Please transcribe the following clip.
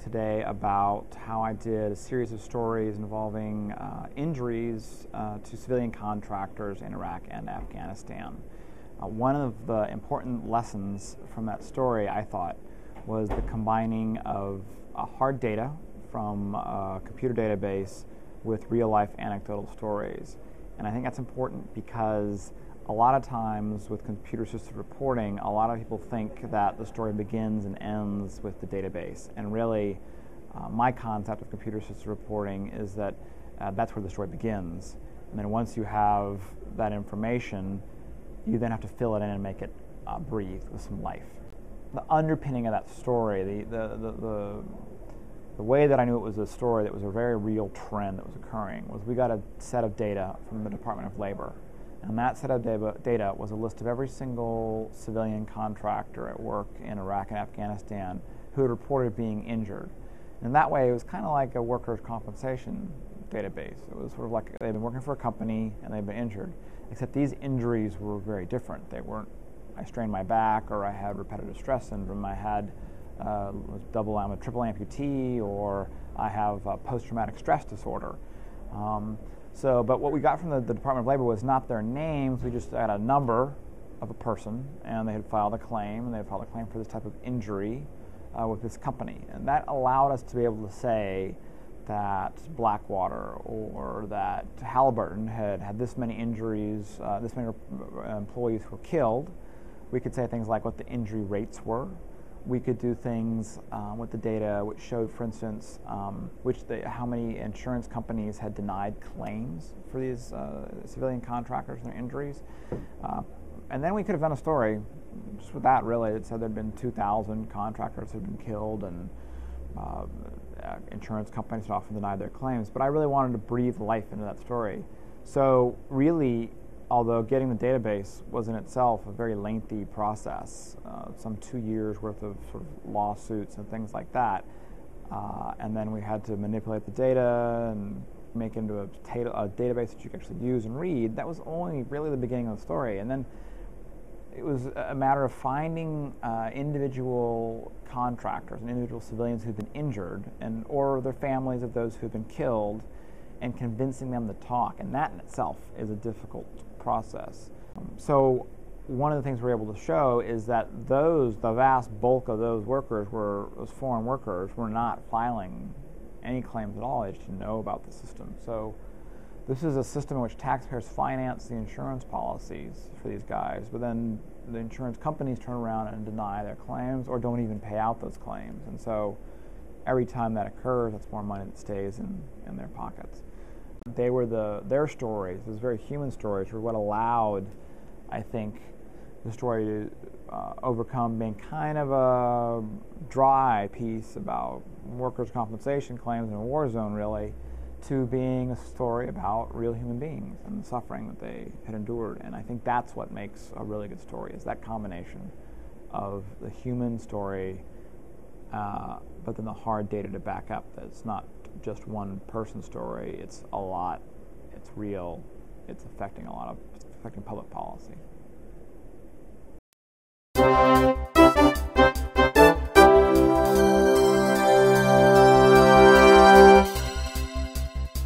talk today about how I did a series of stories involving injuries to civilian contractors in Iraq and Afghanistan. One of the important lessons from that story, I thought, was the combining of hard data from a computer database with real-life anecdotal stories. And I think that's important because a lot of times with computer-assisted reporting, a lot of people think that the story begins and ends with the database. And really, my concept of computer-assisted reporting is that that's where the story begins. And then once you have that information, you then have to fill it in and make it breathe with some life. The underpinning of that story, the way that I knew it was a story that was a very real trend that was occurring was we got a set of data from the Department of Labor. And that set of data was a list of every single civilian contractor at work in Iraq and Afghanistan who had reported being injured. And that way, it was kind of like a workers' compensation database. It was sort of like they'd been working for a company and they'd been injured, except these injuries were very different. They weren't, I strained my back, or I had repetitive stress syndrome, I had I'm a triple amputee, or I have post-traumatic stress disorder. But what we got from the Department of Labor was not their names. We just had a number of a person, and they had filed a claim, and they had filed a claim for this type of injury with this company. And that allowed us to be able to say that Blackwater or that Halliburton had this many injuries, this many employees who were killed. We could say things like what the injury rates were. We could do things with the data which showed, for instance, how many insurance companies had denied claims for these civilian contractors and their injuries. And then we could have done a story just with that, really. It said there had been 2,000 contractors who had been killed, and insurance companies had often denied their claims. But I really wanted to breathe life into that story. So really, although getting the database was in itself a very lengthy process, some 2 years worth of sort of lawsuits and things like that, and then we had to manipulate the data and make it into a database that you could actually use and read. That was only really the beginning of the story. And then it was a matter of finding individual contractors and individual civilians who've been injured, or their families of those who've been killed, and convincing them to talk. And that in itself is a difficult process. So one of the things we're able to show is that the vast bulk of those foreign workers were not filing any claims at all. They just didn't know about the system. So this is a system in which taxpayers finance the insurance policies for these guys, but then the insurance companies turn around and deny their claims or don't even pay out those claims. And so every time that occurs, that's more money that stays in their pockets. Their stories, those very human stories, were what allowed, I think, the story to overcome being kind of a dry piece about workers' compensation claims in a war zone, really, to being a story about real human beings and the suffering that they had endured. And I think that's what makes a really good story, is that combination of the human story, but then the hard data to back up that it's not just one person's story, it's a lot, it's real, it's affecting public policy.